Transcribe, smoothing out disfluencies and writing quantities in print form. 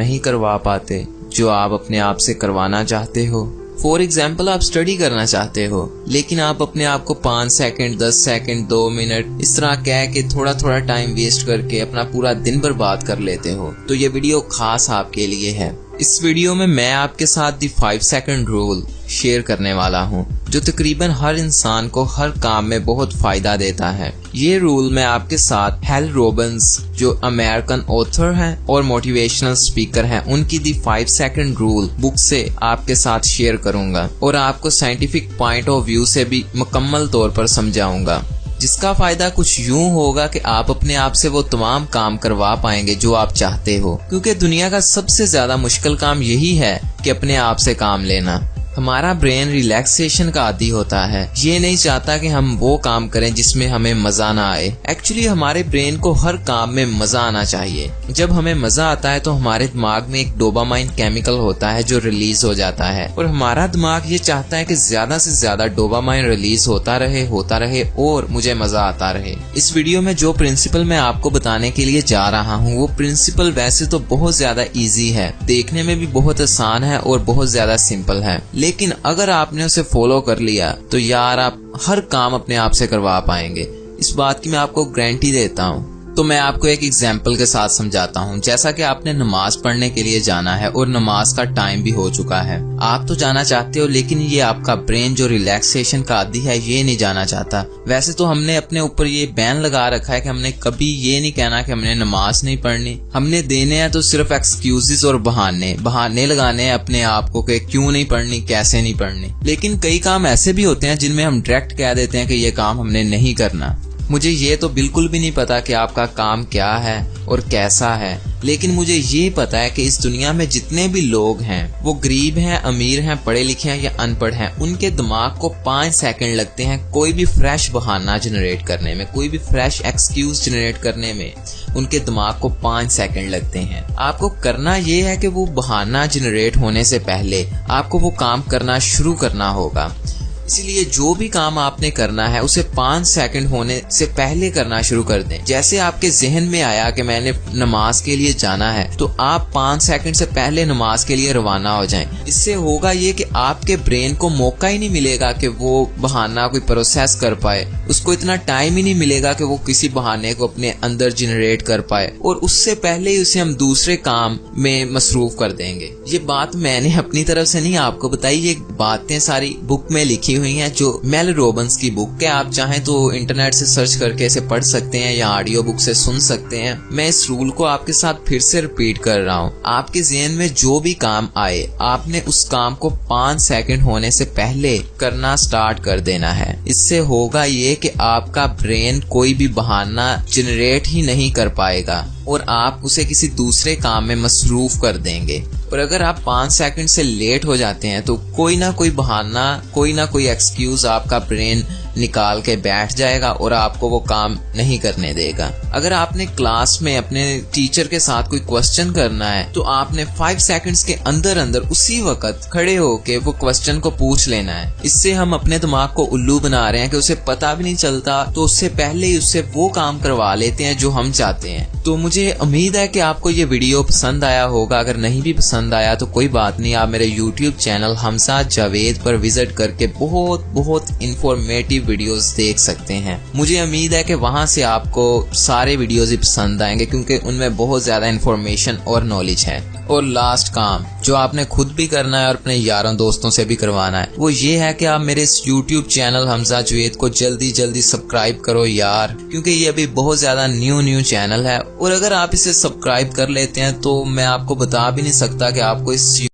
नहीं करवा पाते जो आप अपने आप से करवाना चाहते हो। फॉर एग्जाम्पल, आप स्टडी करना चाहते हो लेकिन आप अपने आप को 5 सेकंड, 10 सेकंड, 2 मिनट इस तरह कह के थोड़ा थोड़ा टाइम वेस्ट करके अपना पूरा दिन बर्बाद कर लेते हो। तो ये वीडियो खास आपके लिए है। इस वीडियो में मैं आपके साथ दी 5 सेकंड रूल शेयर करने वाला हूँ जो तकरीबन हर इंसान को हर काम में बहुत फायदा देता है। ये रूल मैं आपके साथ हेल रॉबिन्स जो अमेरिकन ऑथर हैं और मोटिवेशनल स्पीकर हैं उनकी दी 5 सेकंड रूल बुक से आपके साथ शेयर करूंगा और आपको साइंटिफिक पॉइंट ऑफ व्यू से भी मुकम्मल तौर पर समझाऊंगा, जिसका फायदा कुछ यूं होगा कि आप अपने आप से वो तमाम काम करवा पाएंगे जो आप चाहते हो, क्योंकि दुनिया का सबसे ज्यादा मुश्किल काम यही है कि अपने आप से काम लेना। हमारा ब्रेन रिलैक्सेशन का आदी होता है, ये नहीं चाहता कि हम वो काम करें जिसमें हमें मजा ना आए। एक्चुअली हमारे ब्रेन को हर काम में मजा आना चाहिए। जब हमें मजा आता है तो हमारे दिमाग में एक डोपामाइन केमिकल होता है जो रिलीज हो जाता है और हमारा दिमाग ये चाहता है कि ज्यादा से ज्यादा डोपामाइन रिलीज होता रहे और मुझे मजा आता रहे। इस वीडियो में जो प्रिंसिपल मैं आपको बताने के लिए जा रहा हूँ वो प्रिंसिपल वैसे तो बहुत ज्यादा इजी है, देखने में भी बहुत आसान है और बहुत ज्यादा सिंपल है, लेकिन अगर आपने उसे फॉलो कर लिया तो यार आप हर काम अपने आप से करवा पाएंगे। इस बात की मैं आपको गारंटी देता हूँ। तो मैं आपको एक एग्जाम्पल के साथ समझाता हूँ। जैसा कि आपने नमाज पढ़ने के लिए जाना है और नमाज का टाइम भी हो चुका है, आप तो जाना चाहते हो लेकिन ये आपका ब्रेन जो रिलैक्सेशन का आदी है ये नहीं जाना चाहता। वैसे तो हमने अपने ऊपर ये बैन लगा रखा है कि हमने कभी ये नहीं कहना कि हमने नमाज नहीं पढ़नी, हमने देने हैं तो सिर्फ एक्सक्यूजेस और बहाने लगाने हैं अपने आप को कि क्यों नहीं पढ़नी, कैसे नहीं पढ़नी। लेकिन कई काम ऐसे भी होते हैं जिनमें हम डायरेक्ट कह देते हैं कि ये काम हमने नहीं करना। मुझे ये तो बिल्कुल भी नहीं पता कि आपका काम क्या है और कैसा है, लेकिन मुझे ये पता है कि इस दुनिया में जितने भी लोग हैं वो गरीब हैं, अमीर हैं, पढ़े लिखे हैं या अनपढ़ हैं, उनके दिमाग को 5 सेकंड लगते हैं कोई भी फ्रेश बहाना जनरेट करने में, कोई भी फ्रेश एक्सक्यूज जनरेट करने में उनके दिमाग को 5 सेकंड लगते हैं। आपको करना ये है कि वो बहाना जनरेट होने से पहले आपको वो काम करना शुरू करना होगा। इसीलिए जो भी काम आपने करना है उसे 5 सेकंड होने से पहले करना शुरू कर दें। जैसे आपके जहन में आया कि मैंने नमाज के लिए जाना है तो आप 5 सेकंड से पहले नमाज के लिए रवाना हो जाएं। इससे होगा ये कि आपके ब्रेन को मौका ही नहीं मिलेगा कि वो बहाना कोई प्रोसेस कर पाए, उसको इतना टाइम ही नहीं मिलेगा कि वो किसी बहाने को अपने अंदर जनरेट कर पाए और उससे पहले ही उसे हम दूसरे काम में मसरूफ कर देंगे। ये बात मैंने अपनी तरफ से नहीं आपको बताई, ये बातें सारी बुक में लिखी हुई हैं जो मेल रॉबिन्स की बुक है। आप चाहें तो इंटरनेट से सर्च करके इसे पढ़ सकते हैं या ऑडियो बुक से सुन सकते हैं। मैं इस रूल को आपके साथ फिर से रिपीट कर रहा हूँ। आपके ज़हन में जो भी काम आए आपने उस काम को 5 सेकंड होने से पहले करना स्टार्ट कर देना है। इससे होगा ये कि आपका ब्रेन कोई भी बहाना जनरेट ही नहीं कर पाएगा और आप उसे किसी दूसरे काम में मसरूफ कर देंगे। और अगर आप 5 सेकंड से लेट हो जाते हैं तो कोई ना कोई बहाना, कोई ना कोई एक्सक्यूज आपका ब्रेन निकाल के बैठ जाएगा और आपको वो काम नहीं करने देगा। अगर आपने क्लास में अपने टीचर के साथ कोई क्वेश्चन करना है तो आपने 5 सेकंड्स के अंदर अंदर उसी वक्त खड़े होके वो क्वेश्चन को पूछ लेना है। इससे हम अपने दिमाग को उल्लू बना रहे हैं कि उसे पता भी नहीं चलता, तो उससे पहले ही उससे वो काम करवा लेते हैं जो हम चाहते हैं। तो मुझे उम्मीद है कि आपको ये वीडियो पसंद आया होगा। अगर नहीं भी पसंद आया तो कोई बात नहीं, आप मेरे YouTube चैनल हमजा जावेद पर विजिट करके बहुत इंफॉर्मेटिव वीडियोस देख सकते हैं। मुझे उम्मीद है कि वहां से आपको सारे वीडियोस ही पसंद आएंगे क्योंकि उनमें बहुत ज्यादा इंफॉर्मेशन और नॉलेज है। और लास्ट काम जो आपने खुद भी करना है और अपने यारों दोस्तों से भी करवाना है वो ये है कि आप मेरे इस YouTube चैनल हमजा जावेद को जल्दी सब्सक्राइब करो यार, क्योंकि ये अभी बहुत ज्यादा न्यू चैनल है। और अगर आप इसे सब्सक्राइब कर लेते हैं तो मैं आपको बता भी नहीं सकता कि आपको इस